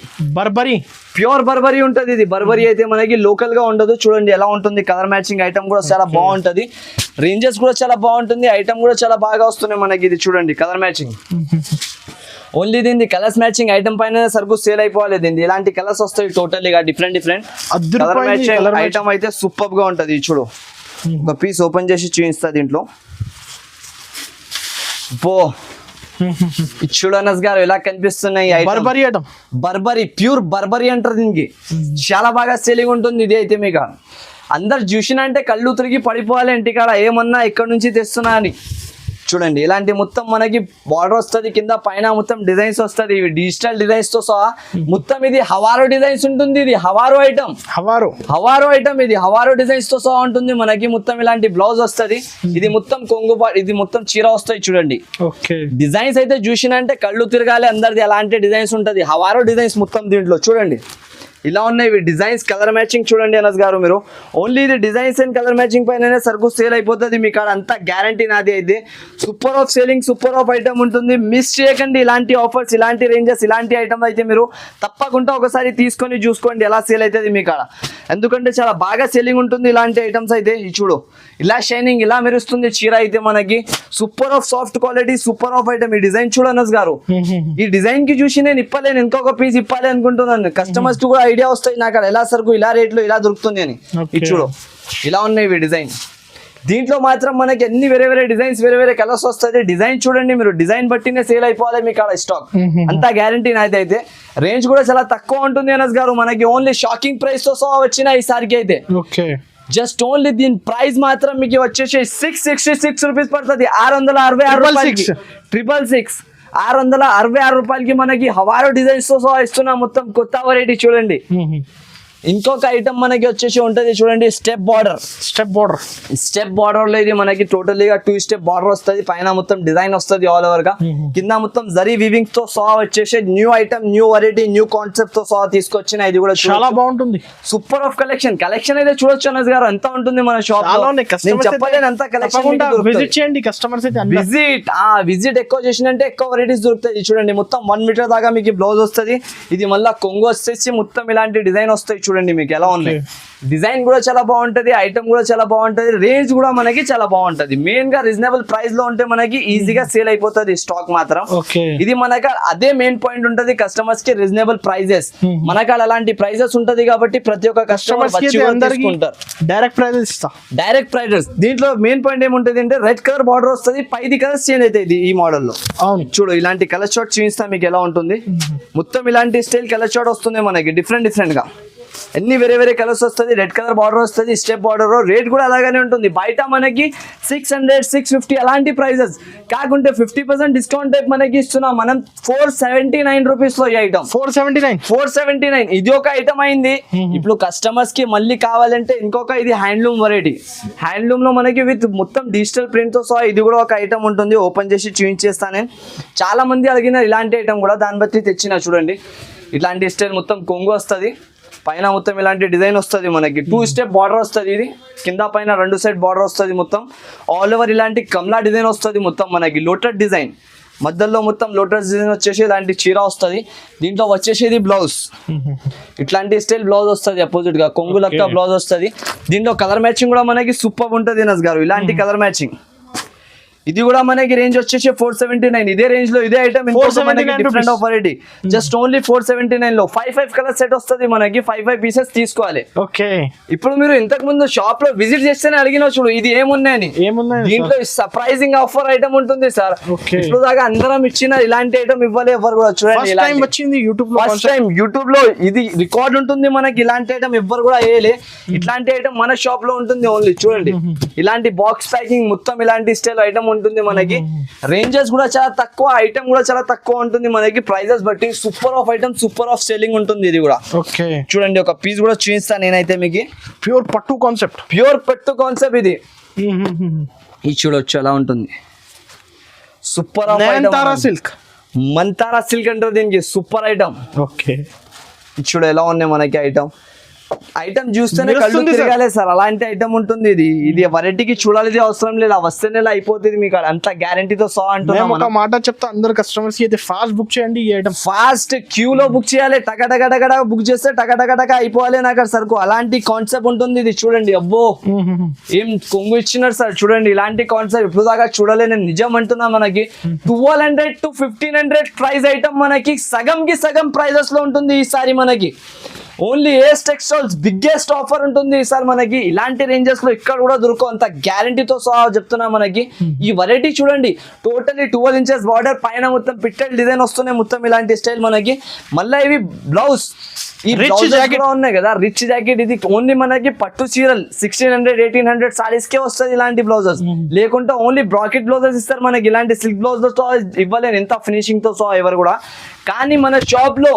ప్యూర్ బర్బరీ ఉంటుంది. ఇది బర్బరీ అయితే మనకి లోకల్ గా ఉండదు. చూడండి ఎలా ఉంటుంది, కలర్ మ్యాచింగ్ ఐటమ్ కూడా చాలా బాగుంటది, రేంజెస్ కూడా చాలా బాగుంటుంది, ఐటమ్ కూడా చాలా బాగా వస్తున్నాయి మనకి. ఇది చూడండి కలర్ మ్యాచింగ్, ఓన్లీ దీన్ని కలర్స్ మ్యాచింగ్ ఐటమ్ పైన సరుకు సేల్ అయిపోవాలి. దీన్ని ఇలాంటి కలర్స్ వస్తాయి టోటల్లీగా డిఫరెంట్ కలర్ మ్యాచింగ్ ఐటమ్ అయితే సూపర్ గా ఉంటది. చూడు ఒక పీస్ ఓపెన్ చేసి చూపిస్తా దీంట్లో. చూడనస్ గారు ఎలా కనిపిస్తున్నాయి బర్బరీ, ప్యూర్ బర్బరీ అంటారు దీనికి. చాలా బాగా సేలింగ్ ఉంటుంది ఇది అయితే. మీకు అందరు చూసిన అంటే కళ్ళు తిరిగి పడిపోవాలి ఇంటికాడ, ఏమన్నా ఇక్కడ నుంచి తెస్తున్నా అని. చూడండి ఇలాంటి మొత్తం మనకి బార్డర్ వస్తుంది, కింద పైన మొత్తం డిజైన్స్ వస్తుంది. ఇవి డిజిటల్ డిజైన్స్ తో సహా మొత్తం ఇది హవారో డిజైన్స్ ఉంటుంది. ఇది హవారో ఐటమ్, హవారో ఐటమ్, ఇది హవారో డిజైన్స్ తో సహా ఉంటుంది మనకి. మొత్తం ఇలాంటి బ్లౌజ్ వస్తుంది, ఇది మొత్తం కొంగు, ఇది మొత్తం చీర వస్తాయి చూడండి. డిజైన్స్ అయితే చూసిన అంటే కళ్ళు తిరగాలి అందరిది, అలాంటి డిజైన్స్ ఉంటుంది. హవారో డిజైన్స్ మొత్తం దీంట్లో చూడండి ఇలా ఉన్నాయి ఇవి డిజైన్స్. కలర్ మ్యాచింగ్ చూడండి అనస్ గారు మీరు, ఓన్లీ ఇది డిజైన్స్ అండ్ కలర్ మ్యాచింగ్ పైన సరుకు సేల్ అయిపోతుంది మీకు. అంతా గ్యారంటీ నాది అయితే. Super of selling, super of item ఉంటుంది, మిస్ చేయకండి. ఇలాంటి ఆఫర్స్, ఇలాంటి రేంజెస్, ఇలాంటి ఐటమ్ అయితే మీరు తప్పకుండా ఒకసారి తీసుకొని చూసుకోండి ఎలా సేల్ అవుతుంది మీ కాడ. ఎందుకంటే చాలా బాగా సేలింగ్ ఉంటుంది ఇలాంటి ఐటమ్స్ అయితే. చూడు ఇలా షైనింగ్, ఇలా మెరుస్తుంది చీర అయితే మనకి. Super of soft quality, super of item. ఈ డిజైన్ చూడు అనస్ గారు, ఈ డిజైన్ కి చూసి నేను ఇప్పలేను, ఇంకొక పీస్ ఇప్పాలి అనుకుంటున్నాను. కస్టమర్స్ కూడా ఐడియా వస్తాయి నాకు ఎలా సరుకు ఇలా రేట్లో ఇలా దొరుకుతుంది అని. ఇది చూడు ఇలా ఉన్నాయి ఇవి డిజైన్. దీంట్లో మాత్రం మనకి అన్ని వేరే డిజైన్స్, వేరే కలర్స్ వస్తాయి. డిజైన్ చూడండి మీరు, డిజైన్ బట్టినే సేల్ అయిపోవాలి మీకు స్టాక్, అంతా గ్యారంటీ నాదైతే. రేంజ్ కూడా చాలా తక్కువ ఉంటుంది అనస్ గారు మనకి. ఓన్లీ షాకింగ్ ప్రైస్ తో సహా వచ్చిన ఈసారికి అయితే. జస్ట్ ఓన్లీ దీని ప్రైస్ మాత్రం మీకు వచ్చేసి 666 రూపీస్ పడుతుంది. 666 రూపాయలకి 666 రూపాయలకి మనకి హవారో డిజైన్స్ తో సహా ఇస్తున్నా. మొత్తం కొత్త వెరైటీ చూడండి, ఇంకొక ఐటమ్ మనకి వచ్చేసి ఉంటది చూడండి, స్టెప్ బార్డర్ లో ఇది మనకి టోటలీగా 2 స్టెప్ బార్డర్ వస్తుంది, పైన మొత్తం డిజైన్ వస్తుంది ఆల్ ఓవర్ గా, కింద మొత్తం జరీ వీవింగ్ తో సహా వచ్చేసి new item, new variety, new concept తో సహా తీసుకొచ్చిన. ఇది కూడా చాలా బాగుంటుంది, సూపర్ ఆఫ్ కలెక్షన్ అయితే చూడొచ్చు అనస్ గారు, ఎంత ఉంటుంది మన షాప్ లో చెప్పలేను అంత కలెక్షన్. విజిట్ చేయండి కస్టమర్స్ అయితే, విజిట్ ఎక్కువ చేసినంటే ఎక్కువ వెరైటీస్ దొరుకుతాయి. చూడండి మొత్తం 1 మీటర్ దాకా మీకు బ్లౌజ్ వస్తుంది, ఇది మళ్ళీ కొంగు వచ్చేసి మొత్తం ఇలాంటి డిజైన్ వస్తాయి. చూడండి మీకు ఎలా ఉన్నాయి, డిజైన్ కూడా చాలా బాగుంటది, ఐటమ్ కూడా చాలా బాగుంటది, రేంజ్ కూడా మనకి చాలా బాగుంటది. మెయిన్ గా రీజనబుల్ ప్రైస్ లో ఉంటే మనకి ఈజీగా సేల్ అయిపోతుంది స్టాక్ మాత్రం. ఇది మనకి అదే మెయిన్ పాయింట్ ఉంటది, కస్టమర్స్ కి రీజనబుల్ ప్రైజెస్, మనకి అలాంటి ప్రైజెస్ ఉంటది కాబట్టి ప్రతి ఒక్క కస్టమర్ డైరెక్ట్ ప్రైజెస్. దీంట్లో మెయిన్ పాయింట్ ఏముంటది అంటే రెడ్ కలర్ బార్డర్ వస్తుంది, పైది కలర్స్ చేంజ్ అవుతాయి ఈ మోడల్ లో. చూడు ఇలాంటి కలర్ షార్ట్ చూపిస్తా మీకు ఎలా ఉంటుంది, మొత్తం ఇలాంటి స్టైల్ కలర్ షార్ట్ వస్తుంది మనకి డిఫరెంట్ గా, అన్ని వేరే కలర్స్ వస్తుంది, రెడ్ కలర్ బార్డర్ వస్తుంది, స్టెప్ బార్డర్, రేట్ కూడా అలాగే ఉంటుంది. బయట మనకి 600, 650 అలాంటి ప్రైజెస్ కాకుంటే 50% డిస్కౌంట్ టైప్ మనకి ఇస్తున్నాం మనం 479 రూపీస్ లో ఈ ఐటమ్. 479 ఇది ఒక ఐటమ్ అయింది. ఇప్పుడు కస్టమర్స్ కి మళ్ళీ కావాలంటే ఇంకొక ఇది హ్యాండ్లూమ్ వెరైటీ, హ్యాండ్లూమ్ లో మనకి విత్ మొత్తం డిజిటల్ ప్రింట్ తో సహా ఇది కూడా ఒక ఐటమ్ ఉంటుంది. ఓపెన్ చేసి చూపించేస్తాను నేను, చాలా మంది అడిగిన ఇలాంటి ఐటమ్ కూడా, దాన్ని బట్టి తెచ్చిన. చూడండి ఇట్లాంటి స్టైల్ మొత్తం కొంగు వస్తుంది, పైన మొత్తం ఇలాంటి డిజైన్ వస్తుంది మనకి, 2 స్టెప్ బార్డర్ వస్తుంది, ఇది కింద పైన 2 సైడ్ బార్డర్ వస్తుంది, మొత్తం ఆల్ ఓవర్ ఇలాంటి కమ్లా డిజైన్ వస్తుంది, మొత్తం మనకి లోటస్ డిజైన్ మధ్యలో మొత్తం లోటస్ డిజైన్ వచ్చేసి ఇలాంటి చీర వస్తుంది. దీంట్లో వచ్చేసి బ్లౌజ్ ఇట్లాంటి స్టైల్ బ్లౌజ్ వస్తుంది, అపోజిట్ గా కొంగు లక్క బ్లౌజ్ వస్తుంది. దీంట్లో కలర్ మ్యాచింగ్ కూడా మనకి సూపర్ ఉంటుంది నస్ గారు, ఇలాంటి కలర్ మ్యాచింగ్. ఇది కూడా మనకి రేంజ్ వచ్చేసి 479, ఇదే రేంజ్ లో ఇదే item different of variety, just only 479 లో 5 కలర్ సెట్ వస్తుంది మనకి, 5 పీసెస్ తీసుకోవాలి. ఓకే, ఇప్పుడు మీరు ఇంతకు ముందు షాప్ లో విజిట్ చేస్తేనే అడిగిన చూడు ఇది ఏమున్నాయని, దీంట్లో సర్ప్రైజింగ్ ఆఫర్ ఐటమ్ ఉంటుంది సార్. ఇప్పుడు దాకా అందరం ఇచ్చిన ఇలాంటి ఐటమ్ ఇవ్వాలి ఎవరు కూడా. చూడండి వచ్చింది ఫస్ట్ టైం యూట్యూబ్ లో ఇది రికార్డ్ ఉంటుంది మనకి, ఇలాంటి ఐటమ్ ఎవ్వరు కూడా వేయలే, ఇట్లాంటి ఐటమ్ మన షాప్ లో ఉంటుంది ఓన్లీ. చూడండి ఇలాంటి బాక్స్ ప్యాకింగ్ మొత్తం ఇలాంటి స్టైల్ ఐటమ్ ఉంటుంది మనకి, రేంజెస్ కూడా చాలా తక్కువ, ఐటమ్ కూడా చాలా తక్కువ ఉంటుంది మనకి, ప్రైజెస్ బట్టి super of item, super of selling ఉంటుంది ఇది కూడా. చూడండి ఒక పీస్ కూడా చూపిస్తాను నేనైతే మీకు, ప్యూర్ పట్టు కాన్సెప్ట్ ఇది. ఇది చూడొచ్చు ఎలా ఉంటుంది, సూపర్ ఆఫ్ మంతారా సిల్క్ అంటారు దీనికి, సూపర్ ఐటమ్. ఓకే చూడు ఎలా ఉన్నాయి మనకి ఐటమ్ చూస్తేనే కళ్ళు తిరగాలి సార్, అలాంటి ఐటమ్ ఉంటుంది. ఇది వెరైటీకి చూడాలి అవసరం లేదు, వస్తేనే అయిపోతుంది మీకు, అంత గ్యారంటీతో సా అంటున్నాం. ఒక మాట చెప్తా అందరు కస్టమర్స్ కి అయితే ఫాస్ట్ బుక్ చేయండి, ఈ ఐటమ్ ఫాస్ట్ క్యూ లో బుక్ చేయాలి, టక బుక్ చేస్తే టక అయిపోవాలి నాకు సరుకు, అలాంటి కాన్సెప్ట్ ఉంటుంది. ఇది చూడండి అబ్బో ఏం కొంగు ఇచ్చినారు సార్, చూడండి ఇలాంటి కాన్సెప్ట్ ఇప్పుడు దాకా చూడలే, నేను నిజం అంటున్నా. మనకి 1200 to 1500 ప్రైస్ ఐటమ్ మనకి సగంకి సగం ప్రైజెస్ లో ఉంటుంది ఈసారి మనకి. Only AS textiles biggest offer ఉంటుంది సార్ మనకి, ఇలాంటి రేంజెస్ లో ఇక్కడ కూడా దొరకవు, అంత గ్యారంటీతో సహా చెప్తున్నా మనకి. ఈ వెరైటీ చూడండి టోటలీ 12 ఇంచెస్ బార్డర్, పైన మొత్తం పిట్టల్ డిజైన్ వస్తున్నాయి, మొత్తం ఇలాంటి స్టైల్ మనకి. మళ్ళీ ఇవి బ్లౌజ్, ఈ రిచ్ జాకెట్ ఉన్నాయి కదా, రిచ్ జాకెట్, ఇది ఓన్లీ మనకి పట్టు చీరలు 1600, 1800 సారీస్ కే వస్తుంది ఇలాంటి బ్లౌజెస్, లేకుంటే ఓన్లీ బ్రాకెట్ బ్లౌజెస్ ఇస్తారు మనకి, ఇలాంటి సిల్క్ బ్లౌజ్ తో ఇవ్వలేను ఎంత ఫినిషింగ్ తో సహా ఎవరు కూడా. కానీ మన షాప్ లో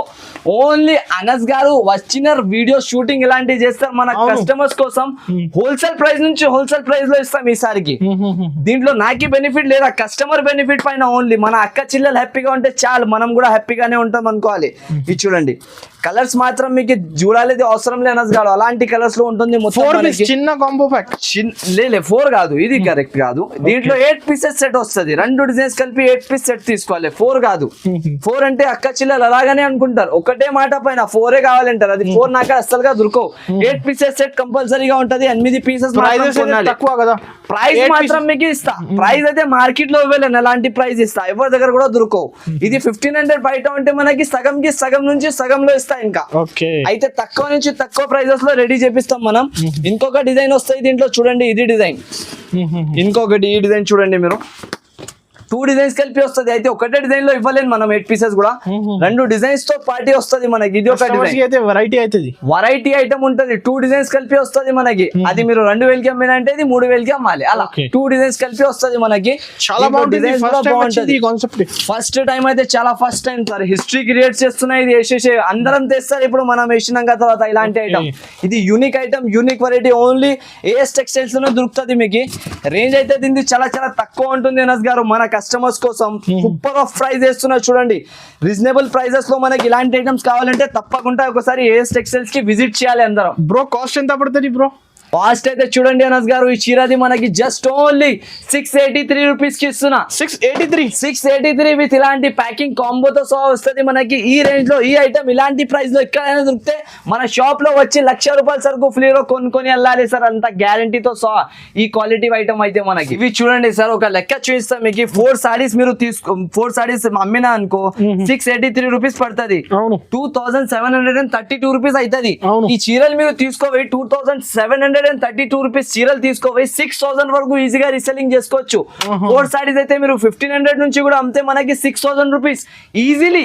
ఓన్లీ అనస్ గారు వచ్చిన వీడియో షూటింగ్ ఇలాంటివి చేస్తారు మన కస్టమర్స్ కోసం, హోల్సేల్ ప్రైస్ నుంచి హోల్సేల్ ప్రైస్ లో ఇస్తాం ఈసారికి. దీంట్లో నాకి బెనిఫిట్ లేదా, కస్టమర్ బెనిఫిట్ పైన ఓన్లీ. మన అక్క చెల్లెలు హ్యాపీగా ఉంటే చాలు, మనం కూడా హ్యాపీగానే ఉంటాం అనుకోవాలి. ఇది చూడండి కలర్స్ మాత్రం మీకు చూడాలి అవసరం లేదు అనస్ గారు, అలాంటి కలర్స్ లో ఉంటుంది మొత్తం. చిన్న కాంబో ప్యాక్ లే 4 కాదు, ఇది కరెక్ట్ కాదు. దీంట్లో 8 పీసెస్ సెట్ వస్తుంది, 2 డిజైన్స్ కలిపి 8 పీస్ సెట్ తీసుకోవాలి, 4 కాదు. 4 అంటే అక్క చిల్లలు అలాగానే అనుకుంటారు, ఒకటే మాట పైన 4 కావాలంటారు, అది 4 నాకు అస్సలుగా దొరకవు. 8 పీసెస్ సెట్ కంపల్సరీగా ఉంటది, 8 పీసెస్ తక్కువ కదా. ప్రైస్ మాత్రం మీకు ఇస్తా, ప్రైస్ అయితే మార్కెట్ లో ఇవ్వలేను, అలాంటి ప్రైస్ ఇస్తా, ఎవరి దగ్గర కూడా దొరకవు. ఇది 1500 బయట ఉంటే మనకి సగం నుంచి సగంలో ఇస్తా ఇంకా. అయితే తక్కువ నుంచి తక్కువ ప్రైజెస్ లో రెడీ చేపిస్తాం మనం. ఇంకొక డిజైన్ వస్తాయి దీంట్లో, చూడండి ఇది డిజైన్, ఇంకొకటి ఈ డిజైన్ చూడండి మీరు, 2 డిజైన్స్ కలిపి వస్తుంది. అయితే ఒకటే డిజైన్ లో ఇవ్వలేను మనం 8 పీసెస్ కూడా, 2 డిజైన్స్ తో పార్టీ వస్తుంది మనకి. ఇది ఒక డిజైన్ అయితే వెరైటీ అవుతుంది, వెరైటీ ఐటమ్ ఉంటుంది. 2 డిజైన్స్ కలిపి వస్తుంది మనకి. అది మీరు 2000కి అమ్మినంటే ఇది 3000కి అమ్మాలి. అలా 2 డిజైన్స్ కలిపి వస్తుంది మనకి. చాలా బాగుంటుంది కాన్సెప్ట్. ఫస్ట్ టైం అయితే చాలా first time sir history create చేస్తున్నాయి. ఇది వేసేసి అందరం తెస్తారు ఇప్పుడు మనం వేసినాక తర్వాత ఇలాంటి ఐటమ్. ఇది unique item, unique variety, only AS textiles లోనే దొరుకుతుంది మీకు. రేంజ్ అయితే దీనికి చాలా చాలా తక్కువ ఉంటుంది అనస్ గారు. మన కస్టమర్స్ కోసం సూపర్ ఆఫ్ ప్రైస్ వేస్తున్నారు చూడండి. రీజనబుల్ ప్రైజెస్ లో మనకి ఇలాంటి ఐటమ్స్ కావాలంటే తప్పకుండా ఒకసారి ఏఎస్ టెక్స్టైల్స్ కి విజిట్ చేయాలి అందరం. బ్రో కాస్ట్ ఎంత పడుతుంది బ్రో? కాస్ట్ అయితే చూడండి అనస్ గారు, ఈ చీరది మనకి జస్ట్ ఓన్లీ 683 రూపీస్ కి ఇస్తున్నా. 683 విత్ ఇలాంటి ప్యాకింగ్ కాంబోతో సహా వస్తుంది మనకి. ఈ రేంజ్ లో ఈ ఐటమ్ ఇలాంటి ప్రైస్ లో ఎక్కడైనా దొరికితే మన షాప్ లో వచ్చి 1,00,000 రూపాయల సరుకు ఫ్రీలో కొనుక్కొని వెళ్ళాలి సార్, అంత గ్యారంటీతో సహా ఈ క్వాలిటీ ఐటమ్ అయితే మనకి. ఇవి చూడండి సార్, ఒక లెక్క చూపిస్తాం మీకు. 4 సారీస్ మీరు 4 సారీస్ అమ్మినా అనుకో 683 రూపీస్ పడుతుంది, 2,732 రూపీస్ అవుతుంది. ఈ చీరలు మీరు తీసుకోవాలి 2,732 రూపీస్ చీరలు తీసుకోవాలి 6,000 వరకు ఈజీగా రీసెల్లింగ్ చేసుకోవచ్చు. 4 సారీస్ అయితే మీరు 1,500 నుంచి కూడా అమ్మితే మనకి 6,000 రూపీస్ ఈజీలీ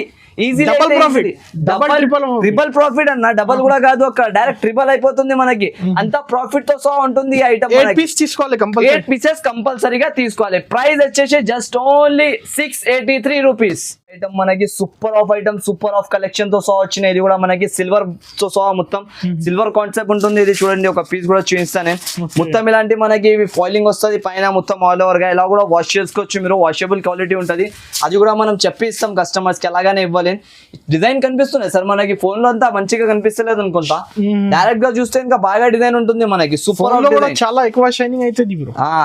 ట్రిపుల్ ప్రాఫిట్ అన్న. డబల్ కూడా కాదు, ఒక డైరెక్ట్ ట్రిపుల్ అయిపోతుంది మనకి. అంత ప్రాఫిట్ తో సహా ఉంటుంది ఈ ఐటమ్. 8 పీసెస్ కంపల్సరీగా తీసుకోవాలి. ప్రైస్ వచ్చేసి జస్ట్ ఓన్లీ 683 రూపీస్. ఐటమ్ మనకి super of item, super of collection తో సహా వచ్చినాయి. ఇది కూడా మనకి సిల్వర్ తో సహా మొత్తం సిల్వర్ కాన్సెప్ట్ ఉంటుంది. ఇది చూడండి, ఒక పీస్ కూడా చూపిస్తాను నేను. మొత్తం ఇలాంటి మనకి ఫాయిలింగ్ వస్తుంది పైన మొత్తం ఆల్ ఓవర్ గా. ఇలా కూడా వాష్ చేసుకోవచ్చు మీరు, వాషబుల్ క్వాలిటీ ఉంటుంది. అది కూడా మనం చెప్పిస్తాం కస్టమర్స్ కి, ఎలాగానే ఇవ్వాలి. డిజైన్ కనిపిస్తున్నాయి సార్ మనకి, ఫోన్ లో అంతా మంచిగా కనిపిస్తలేదు అనుకుంటా. డైరెక్ట్ గా చూస్తే ఇంకా బాగా డిజైన్ ఉంటుంది మనకి. సూపర్ చాలా ఎక్కువ షైనింగ్ అవుతుంది.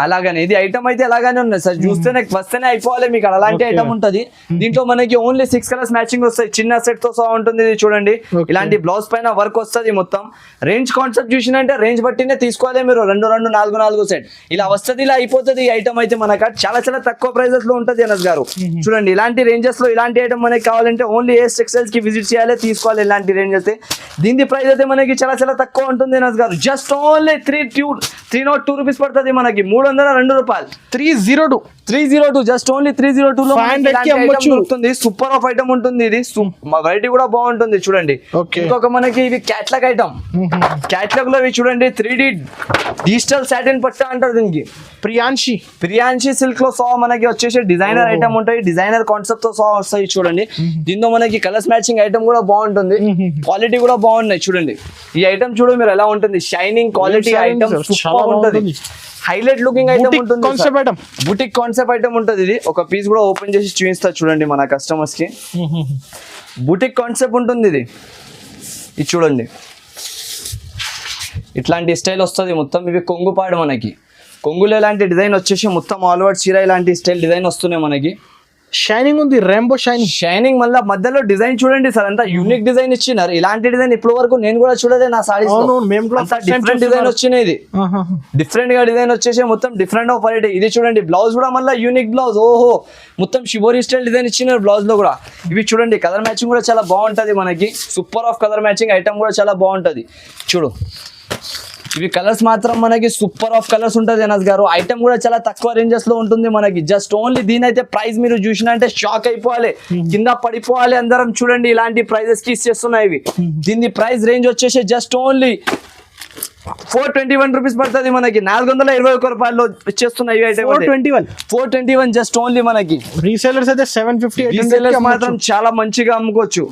అలాగనే ఇది ఐటమ్ అయితే అలాగానే ఉన్నాయి సార్, చూస్తేనే వస్తేనే అయిపోవాలి మీకు. అలాంటి ఐటమ్ ఉంటుంది. దీంట్లో మనకి ఓన్లీ 6 కలర్స్ మ్యాచింగ్ వస్తాయి. చిన్న సెట్ తో సహా ఉంటుంది. ఇది చూడండి, ఇలాంటి బ్లౌజ్ పైన వర్క్ వస్తుంది మొత్తం. రేంజ్ కాన్సెప్ట్ చూసినంటే రేంజ్ బట్టినే తీసుకోవాలి మీరు. 2 4 సెట్ ఇలా వస్తుంది, ఇలా అయిపోతుంది ఈ ఐటమ్ అయితే మనకు. చాలా చాలా తక్కువ ప్రైజెస్ లో ఉంటుంది అనస్ గారు. చూడండి, ఇలాంటి రేంజెస్ లో ఇలాంటి ఐటమ్ మనకి కావాలంటే ఓన్లీ ఏఎస్ టెక్స్టైల్స్ కి విజిట్ చేయాలి, తీసుకోవాలి ఇలాంటి రేంజ్ అయితే. దీని ప్రైస్ అయితే మనకి చాలా చాలా తక్కువ ఉంటుంది అనస్ గారు. జస్ట్ ఓన్లీ 302 రూపీస్ పడుతుంది మనకి. 302 రూపాయలు. 302 జస్ట్ ఓన్లీ 302 లో దొరుకుతుంది. సూపర్ ఆఫ్ ఐటమ్ ఉంటుంది. ఇది వెరైటీ కూడా బాగుంటుంది చూడండి. ఇంకొక మనకి ఇవి క్యాట్లాగ్ ఐటమ్. క్యాట్లాగ్ లో ఇవి చూడండి 3D డిజిటల్ సాటిన్ పట్ట అంటారు దీనికి. ప్రియాంశి సిల్క్ లో సహా మనకి వచ్చేసి డిజైనర్ ఐటమ్ ఉంటాయి. డిజైనర్ కాన్సెప్ట్ తో సహా వస్తాయి చూడండి. దీంతో మనకి కలర్స్ మ్యాచింగ్ ఐటమ్ కూడా బాగుంటుంది. క్వాలిటీ కూడా బాగున్నాయి చూడండి. ఈ ఐటమ్ చూడండి మీరు ఎలా ఉంటుంది. షైనింగ్ క్వాలిటీ ఐటమ్ సూపర్ ఉంటుంది. హైలైట్ లుకింగ్ ఐటమ్ ఉంటుంది. బుటిక్ కాన్సెప్ట్ ఐటమ్ ఉంటుంది. ఇది ఒక పీస్ కూడా ఓపెన్ చేసి చూపిస్తా చూడండి మన కస్టమర్స్ కి. బుటిక్ కాన్సెప్ట్ ఉంటుంది ఇది చూడండి. ఇట్లాంటి స్టైల్ వస్తుంది మొత్తం. ఇవి కొంగుపాడు మనకి. కొంగులో ఇలాంటి డిజైన్ వచ్చేసి మొత్తం ఆల్ ఓవర్ చీర ఇలాంటి స్టైల్ డిజైన్ వస్తున్నాయి మనకి. షైనింగ్ ఉంది, రెయిన్బో షైనింగ్. మళ్ళీ మధ్యలో డిజైన్ చూడండి సార్, అంతా యూనిక్ డిజైన్ ఇచ్చినారు. ఇలాంటి డిజైన్ ఇప్పటి వరకు నేను కూడా చూడలేదు నా సారీస్. డిఫరెంట్ డిజైన్ వచ్చినాయి. డిఫరెంట్ గా డిజైన్ వచ్చేసి మొత్తం డిఫరెంట్ ఆఫ్ వెరైటీ. ఇది చూడండి, బ్లౌజ్ కూడా మళ్ళీ యూనిక్ బ్లౌజ్. ఓహో, మొత్తం షిబోరి స్టైల్ డిజైన్ ఇచ్చినారు బ్లౌజ్ లో కూడా. ఇవి చూడండి, కలర్ మ్యాచింగ్ కూడా చాలా బాగుంటది మనకి. Super of colour matching item కూడా చాలా బాగుంటది చూడు. ఇవి కలర్స్ మాత్రం మనకి సూపర్ ఆఫ్ కలర్స్ ఉంటుంది అనస్ గారు. ఐటమ్ కూడా చాలా తక్కువ రేంజెస్ లో ఉంటుంది మనకి. జస్ట్ ఓన్లీ దీని అయితే ప్రైస్ మీరు చూసినంటే షాక్ అయిపోవాలి, కింద పడిపోవాలి అందరం. చూడండి, ఇలాంటి ప్రైజెస్ కి ఇచ్చేస్తున్నాయి ఇవి. దీని ప్రైస్ రేంజ్ వచ్చేసి జస్ట్ ఓన్లీ 421 రూపీస్ పడుతుంది మనకి. 421 రూపాయల్లో ఇచ్చేస్తున్నాయి 421 జస్ట్ ఓన్లీ మనకి. రీసెలర్స్ అయితే 750 మాత్రం చాలా మంచిగా అమ్ముకోవచ్చు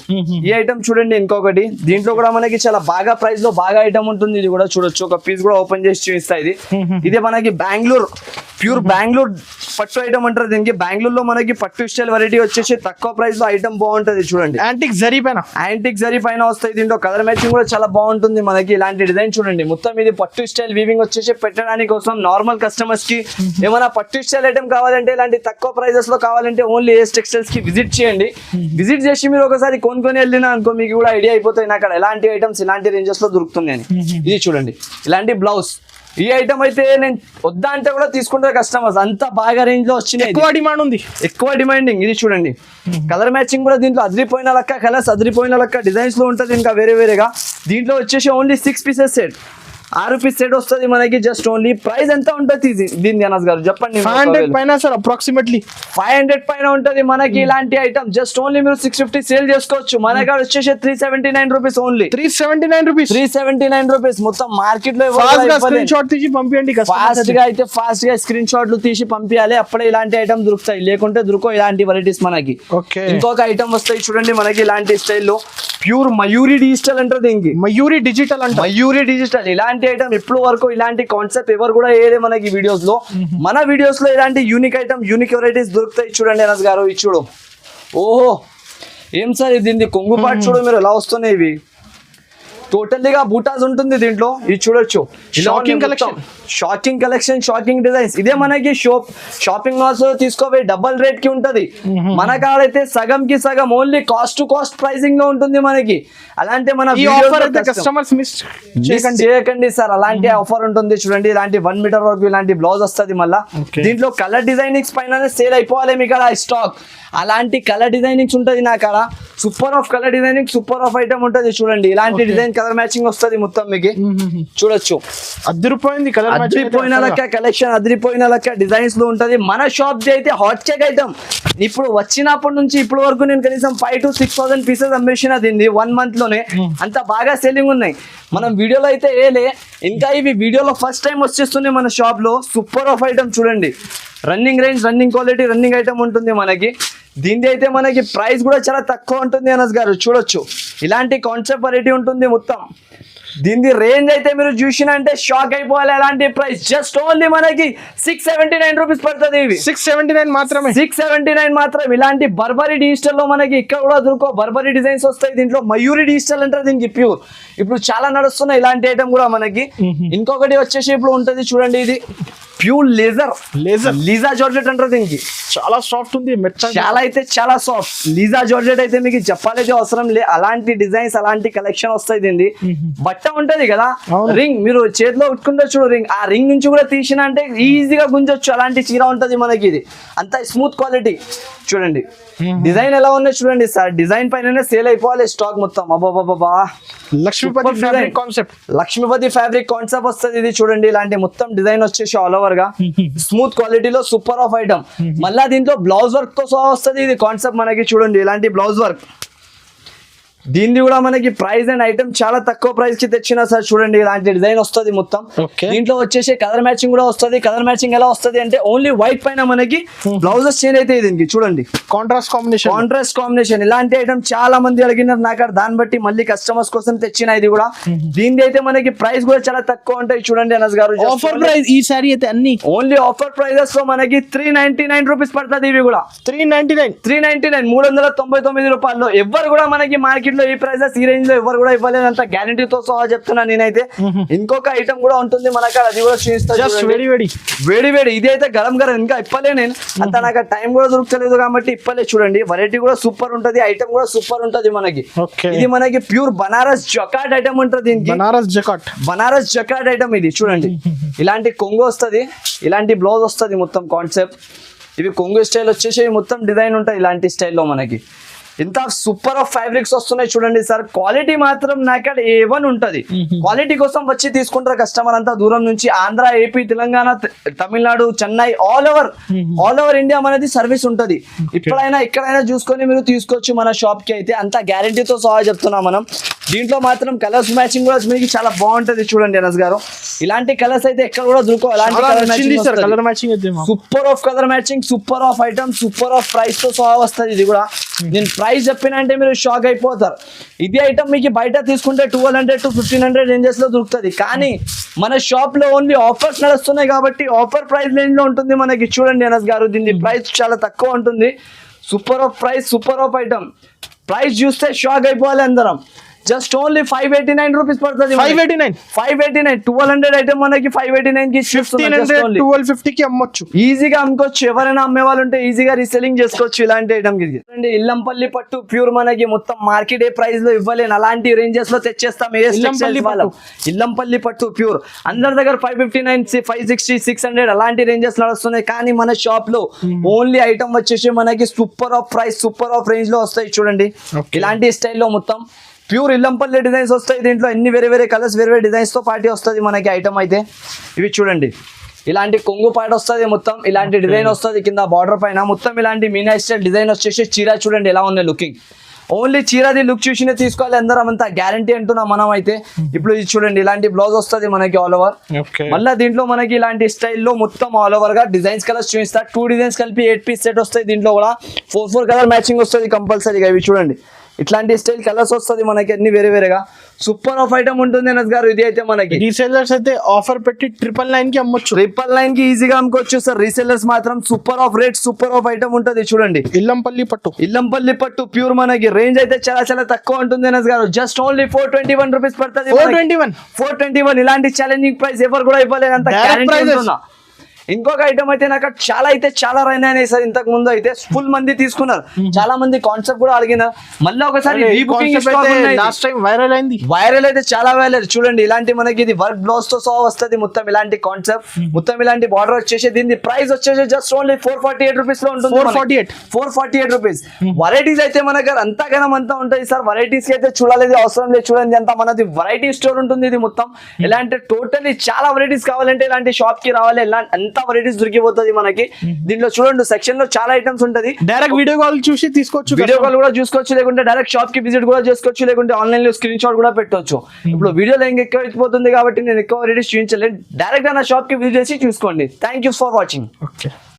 ఈ ఐటమ్. చూడండి ఇంకొకటి, దీంట్లో కూడా మనకి చాలా బాగా ప్రైస్ లో బాగా ఐటమ్ ఉంటుంది. ఇది కూడా చూడొచ్చు, ఒక పీస్ కూడా ఓపెన్ చేసి చూపిస్తా. ఇదే మనకి బెంగళూరు ప్యూర్ బెంగళూరు పట్టు ఐటమ్ అంటారు దీనికి. బెంగళూరులో మనకి పట్టు స్టైల్ వెరైటీ వచ్చేసి తక్కువ ప్రైస్ లో ఐటమ్ బాగుంటది చూడండి. యాంటిక్ జరీ పైన వస్తాయి. దీంట్లో కలర్ మ్యాచింగ్ కూడా చాలా బాగుంటుంది మనకి. ఇలాంటి డిజైన్ చూడండి, మొత్తం ఇది పట్టు స్టైల్ వీవింగ్ వచ్చేసి పెట్టడానికి కోసం. నార్మల్ కస్టమర్స్ కి ఏమైనా పట్టు స్టైల్ ఐటమ్ కావాలంటే, ఇలాంటి తక్కువ ప్రైజెస్ లో కావాలంటే ఓన్లీ ఏఎస్ టెక్స్టైల్స్ కి విజిట్ చేయండి. విజిట్ చేసి మీరు ఒకసారి కొనుక్కొని వెళ్ళినా అనుకో, మీకు కూడా ఐడియా అయిపోతాయి అక్కడ ఎలాంటి ఐటమ్స్ ఇలాంటి రేంజెస్ లో దొరుకుతుంది అని. ఇది చూడండి, ఇలాంటి బ్లౌజ్. ఈ ఐటమ్ అయితే నేను వద్దా అంటే కూడా తీసుకుంటారు కస్టమర్స్, అంత బాగా రేంజ్ లో వచ్చినాయి. ఎక్కువ డిమాండింగ్. ఇది చూడండి, కలర్ మ్యాచింగ్ కూడా దీంట్లో అదిరిపోయిన లెక్క, కలర్స్ అదిరిపోయిన లెక్క డిజైన్స్ లో ఉంటుంది ఇంకా వేరే వేరేగా. దీంట్లో వచ్చేసి ఓన్లీ 6 పీసెస్ సెట్. ఆ రూపీస్ సెట్ వస్తుంది మనకి జస్ట్ ఓన్లీ. ప్రైస్ ఎంత ఉంటుంది దీని అనస్ గారు చెప్పండి? 500 పైన సార్ అప్రాక్సిమేట్లీ 500 పైన ఉంటది మనకి ఇలాంటి ఐటమ్. జస్ట్ ఓన్లీ మీరు 650 సేల్ చేసుకోవచ్చు. మన కాడ వచ్చేసి 379 రూపీస్ ఓన్లీ. 379 rupees, 379 rupees. మొత్తం మార్కెట్ లో స్క్రీన్ షాట్ తీసి పంపించండి. ఫాస్ట్ గా అయితే ఫాస్ట్ గా స్క్రీన్ షాట్లు తీసి పంపించాలి, అప్పుడే ఇలాంటి ఐటమ్ దొరుకుతాయి, లేకుంటే దొరకో ఇలాంటి వెరైటీస్ మనకి. ఓకే, ఇంకొక ఐటమ్ వస్తాయి చూడండి మనకి ఇలాంటి స్టైల్లో. ప్యూర్ మయూరి డిజిటల్ అంటారు దీనికి. మయూరి డిజిటల్ అంటే మయూరి డిజిటల్ ఇలాంటి ఐటమ్ ఇప్పుడు వరకు ఇలాంటి కాన్సెప్ట్ ఎవరు కూడా వేయలే మనకి వీడియోస్ లో. మన వీడియోస్ లో ఇలాంటి యూనిక్ ఐటమ్ యూనిక్ వెరైటీస్ దొరుకుతాయి చూడండి అనస్ గారు. ఇది చూడు, ఓహో ఏం సార్ ఇది కొంగు పాటు చూడు మీరు ఎలా వస్తున్నాయి ఇవి. టోటల్లీగా బూటాస్ ఉంటుంది దీంట్లో. ఇది చూడొచ్చు, shocking collection, shocking collection, shocking designs. ఇదే మనకి షాపింగ్ మాల్స్ లో తీసుకోపోయి డబల్ రేట్ కి ఉంటది. మన కాడైతే సగం కి సగం only cost to cost pricing లో ఉంటుంది మనకి. అలాంటి మన కస్టమర్స్ మిస్ చేయకండి సార్, అలాంటి ఆఫర్ ఉంటుంది చూడండి. ఇలాంటి 1 మీటర్ వరకు ఇలాంటి బ్లౌజ్ వస్తుంది. మళ్ళీ దీంట్లో కలర్ డిజైనింగ్స్ పైన సేల్ అయిపోవాలి మీ కాడ స్టాక్. అలాంటి కలర్ డిజైనింగ్స్ ఉంటుంది నా కాడ. Super of colour designing, super of item ఉంటుంది చూడండి. ఇలాంటి డిజైన్ కలర్ మ్యాచింగ్ వస్తుంది మొత్తం మీకు చూడొచ్చు. అదిరిపోయింది కలర్, అదిరిపోయిన లెక్క కలెక్షన్, అదిరిపోయిన లెక్క డిజైన్స్ లో ఉంటది. మన షాప్ అయితే హాట్ కేక్ ఐటమ్ ఇప్పుడు వచ్చినప్పటి నుంచి ఇప్పుడు వరకు నేను కనీసం 5,000 to 6,000 పీసెస్ అమ్మేసిన దీన్ని 1 month లోనే. అంత బాగా సెల్లింగ్ ఉన్నాయి. మనం వీడియోలో అయితే ఏలే, ఇంకా ఇవి వీడియోలో ఫస్ట్ టైం వచ్చేస్తున్నాయి మన షాప్ లో. సూపర్ ఆఫ్ ఐటమ్ చూడండి. Running range, running quality, running item ఉంటుంది మనకి. దీనిది అయితే మనకి ప్రైస్ కూడా చాలా తక్కువ ఉంటుంది అనస్ గారు చూడొచ్చు. ఇలాంటి కాన్సెప్ట్ వెరైటీ ఉంటుంది మొత్తం. దీని రేంజ్ అయితే మీరు చూసినంటే షాక్ అయిపోవాలి. అలాంటి ప్రైస్ జస్ట్ ఓన్లీ మనకి 679 రూపీస్ పడుతుంది. ఇవి 679 మాత్రమే, 679 మాత్రం. ఇలాంటి బర్బరీ డిజిటల్ లో మనకి ఇక్కడ కూడా దొరుకో బర్బరీ డిజైన్స్ వస్తాయి. దీంట్లో మయూరి డిజిటల్ అంటారు దీనికి. ప్యూర్ ఇప్పుడు చాలా నడుస్తున్నాయి ఇలాంటి ఐటమ్ కూడా మనకి. ఇంకొకటి వచ్చేసి ఇప్పుడు ఉంటది చూడండి, ఇది ప్యూర్ లీజా జార్జెట్ అంటారు దీనికి. చాలా సాఫ్ట్ ఉంది, చాలా అయితే చాలా సాఫ్ట్. లీజా జార్జెట్ అయితే మీకు చెప్పాలైతే అవసరం లే. అలాంటి డిజైన్స్, అలాంటి కలెక్షన్ వస్తాయి దీన్ని. బట్ట ఉంటది కదా, రింగ్ మీరు చేతిలో ఉట్టుకుంటే చూడు, రింగ్ ఆ రింగ్ నుంచి కూడా తీసిన అంటే ఈజీగా గుంజొచ్చు. అలాంటి చీర ఉంటది మనకి. ఇది అంత స్మూత్ క్వాలిటీ చూడండి. డిజైన్ ఎలా ఉన్నాయి చూడండి సార్. డిజైన్ పైన సేల్ అయిపోవాలి స్టాక్ మొత్తం. అబ్బాబాబా, Lakshmipati fabric concept, Lakshmipati fabric concept వస్తుంది ఇది చూడండి. ఇలాంటి మొత్తం డిజైన్ వచ్చేసి ఆల్ ఓవర్ గా స్మూత్ క్వాలిటీలో సూపర్ ఆఫ్ ఐటమ్. మళ్ళా దీంట్లో బ్లౌజ్ వర్క్ తో సహా వస్తుంది ఇది కాన్సెప్ట్ మనకి. చూడండి ఇలాంటి బ్లౌజ్ వర్క్. దీన్ని కూడా మనకి ప్రైస్ అండ్ ఐటమ్ చాలా తక్కువ ప్రైస్ కి తెచ్చిన సార్. చూడండి ఇలాంటి డిజైన్ వస్తుంది మొత్తం. దీంట్లో వచ్చేసి కలర్ మ్యాచింగ్ కూడా వస్తుంది. కలర్ మ్యాచింగ్ ఎలా వస్తుంది అంటే ఓన్లీ వైట్ పైన మనకి బ్లౌజెస్ చేంజ్ అయితే దీనికి చూడండి. Contrast combination. ఇలాంటి ఐటమ్ చాలా మంది అడిగినారు నాకు, దాన్ని బట్టి మళ్ళీ కస్టమర్స్ కోసం తెచ్చిన ఇది కూడా. దీని అయితే మనకి ప్రైస్ కూడా చాలా తక్కువ ఉంటాయి చూడండి అనస్ గారు. ఆఫర్ ప్రైస్ ఈ సారీ అయితే అన్ని ఓన్లీ ఆఫర్ ప్రైజెస్ లో మనకి 399 రూపీస్ పడుతుంది. ఇవి కూడా 399 399 రూపాయల్లో. ఎవరు కూడా మనకి మార్కెట్ లో ఈ ప్రైజెస్ ఈ రేంజ్ లో ఎవరు కూడా ఇవ్వలేదంత గ్యారంటీతో సహా చెప్తున్నా నేనైతే. ఇంకొక ఐటమ్ కూడా ఉంటుంది మనకు, అది కూడా చూపిస్తాను. వేడి ఇది అయితే గరం ఇంకా ఇప్పలే నేను అంత, నాకు టైం కూడా దొరకలేదు కాబట్టి ఇప్పలే. చూడండి వెరైటీ కూడా సూపర్ ఉంటది, ఐటమ్ కూడా సూపర్ ఉంటది మనకి. ఇది మనకి ప్యూర్ బనారస్ జకాట్ ఐటమ్ ఉంటుంది దీనికి. బనారస్ జకాట్ ఐటమ్ ఇది చూడండి. ఇలాంటి కొంగు వస్తుంది, ఇలాంటి బ్లౌజ్ వస్తుంది మొత్తం కాన్సెప్ట్. ఇవి కొంగు స్టైల్ వచ్చేసి మొత్తం డిజైన్ ఉంటాయి ఇలాంటి స్టైల్లో మనకి. ఇంత సూపర్ ఆఫ్ ఫ్యాబ్రిక్స్ వస్తున్నాయి చూడండి సార్. క్వాలిటీ మాత్రం నాకడ A1 ఉంటది. క్వాలిటీ కోసం వచ్చి తీసుకుంటారు కస్టమర్ అంతా దూరం నుంచి. Andhra, AP, Telangana, Tamil Nadu, Chennai, all over India మనది సర్వీస్ ఉంటది. ఇప్పుడైనా ఎక్కడైనా చూసుకొని మీరు తీసుకోవచ్చు మన షాప్ కి అయితే. అంత గ్యారంటీతో సహా చెప్తున్నాం మనం. దీంట్లో మాత్రం కలర్స్ మ్యాచింగ్ కూడా మీకు చాలా బాగుంటది చూడండి అనస్ గారు. ఇలాంటి కలర్స్ అయితే ఎక్కడ కూడా దొరకవు. Colour matching super of colour matching, super of item, super of price తో సహా వస్తుంది ఇది కూడా. నేను ప్రైస్ చెప్పిన అంటే మీరు షాక్ అయిపోతారు. ఇది ఐటమ్ మీకు బయట తీసుకుంటే 1200 to 1500 రేంజెస్ లో దొరుకుతుంది. కానీ మన షాప్ లో ఓన్లీ ఆఫర్స్ నడుస్తున్నాయి కాబట్టి ఆఫర్ ప్రైస్ రేంజ్ లో ఉంటుంది మనకి. చూడండి అనస్ గారు, దీని ప్రైస్ చాలా తక్కువ ఉంటుంది. Super of price, super of item. Price చూస్తే షాక్ అయిపోవాలి అందరం. జస్ట్ ఓన్లీ 589 రూపీస్ పడుతుంది. 589 1200 ఐటమ్ మనకి 589 కి 1250 కి అమ్మొచ్చు. ఈజీగా అమ్ముకోవచ్చు. ఎవరైనా అమ్మే వాళ్ళు ఉంటే ఈజీగా రీసెల్లింగ్ చేసుకోవచ్చు ఇలాంటి ఐటమ్ కి. ఇల్లంపల్లి పట్టు ప్యూర్ మనకి మొత్తం మార్కెట్ ఏ ప్రైస్ లో ఇవ్వలేను, అలాంటి రేంజెస్ లో తెచ్చేస్తాం. ఇల్లంపల్లి పట్టు ప్యూర్ అందరి దగ్గర 559, 560, 600 అలాంటి రేంజెస్ నడుస్తున్నాయి. కానీ మన షాప్ లో ఓన్లీ ఐటమ్ వచ్చేసి మనకి super of price, super of range లో వస్తాయి చూడండి. ఇలాంటి స్టైల్లో మొత్తం ప్యూర్ ఇల్లంపల్లి డిజైన్స్ వస్తాయి దీంట్లో, ఎన్ని వేరే వేరే కలర్స్ వేరే వేరే డిజైన్స్ తో పాటు వస్తుంది మనకి ఐటమ్ అయితే. ఇవి చూడండి, ఇలాంటి కొంగు పాట వస్తుంది మొత్తం, ఇలాంటి డిజైన్ వస్తుంది కింద బార్డర్ పైన మొత్తం, ఇలాంటి మీనా స్టైల్ డిజైన్ వచ్చేసి చీర చూడండి ఎలా ఉంది లుకింగ్. ఓన్లీ చీరది లుక్ చూసినే తీసుకోవాలి అందరం, అంతా గ్యారంటీ అంటున్నాం మనం అయితే. ఇప్పుడు ఇది చూడండి, ఇలాంటి బ్లౌజ్ వస్తుంది మనకి ఆల్ ఓవర్. మళ్ళీ దీంట్లో మనకి ఇలాంటి స్టైల్లో మొత్తం ఆల్ ఓవర్ గా డిజైన్స్ కలర్స్ చూపిస్తా. 2 డిజైన్స్ కలిపి 8 పీస్ సెట్ వస్తాయి. దీంట్లో కూడా 4 కలర్ మ్యాచింగ్ వస్తుంది కంపల్సరీగా. ఇవి చూడండి, ఇట్లాంటి స్టైల్ కలర్స్ వస్తుంది మనకి అన్ని వేరే వేరేగా. సూపర్ ఆఫ్ ఐటమ్ ఉంటుంది అనస్ గారు. ఇది అయితే మనకి రీసెల్లర్స్ అయితే ఆఫర్ పెట్టి 999 కి అమ్మొచ్చు, 999 కి ఈజీగా అమ్ముకోవచ్చు సార్. రీసెల్లర్స్ మాత్రం super of rate, super of item ఉంటుంది. చూడండి, ఇల్లంపల్లి పట్టు ప్యూర్ మనకి రేంజ్ అయితే చాలా చాలా తక్కువ ఉంటుంది అనస్ గారు. జస్ట్ ఓన్లీ 421 రూపీస్ పడుతుంది. 421 ఇలాంటి ఛాలెంజింగ్ ప్రైస్ ఎవరు కూడా ఇవ్వలేదు, అంత గ్యారెంటీ ఉంటున్నా. ఇంకొక ఐటమ్ అయితే నాకు చాలా రైన్ అయినాయి సార్. ఇంతకు ముందు అయితే ఫుల్ మంది తీసుకున్నారు, చాలా మంది కాన్సెప్ట్ కూడా అడిగినారు. మళ్ళీ ఒకసారి లాస్ట్ టైం వైరల్ అయింది, వైరల్ అయితే చాలా వైరల్. చూడండి, ఇలాంటి మనకి ఇది వర్క్ బ్లౌజ్ తో సహా వస్తుంది మొత్తం, ఇలాంటి కాన్సెప్ట్ మొత్తం, ఇలాంటి బార్డర్ వచ్చేసి. దీని ప్రైస్ వచ్చేసి జస్ట్ ఓన్లీ 448 రూపీస్ లో ఉంటుంది. 448 రూపీస్. వెరైటీస్ అయితే మన దగ్గర అంతగానం అంతా ఉంటాయి సార్. వెరైటీస్ అయితే చూడాలి అవసరం లేదు, చూడండి అంతా మనది వెరైటీ స్టోర్ ఉంటుంది ఇది మొత్తం. ఇలాంటి టోటల్లీ చాలా వెరైటీస్ కావాలంటే ఇలాంటి షాప్ కి రావాలి, అంత వెరైటీస్ దొరికిపోతుంది మనకి. దీంట్లో చూడండి సెక్షన్ లో చాలా ఐటమ్స్ ఉంటుంది. డైరెక్ట్ వీడియో కాల్ చూసి తీసుకోవచ్చు, వీడియో కాల్ కూడా చూసుకోవచ్చు, లేకుంటే డైరెక్ట్ షాప్ కి విజిట్ కూడా చేసుకోవచ్చు, లేకుంటే ఆన్లైన్ లో స్క్రీన్ షాట్ కూడా పెట్టవచ్చు. ఇప్పుడు వీడియోలో ఎక్కువ అయిపోతుంది కాబట్టి నేను ఎక్కువ వెరైటీస్ చూపించలేదు. డైరెక్ట్ నా షాప్ కి విజిట్ చేసి చూసుకోండి. Thank you for watching. Okay.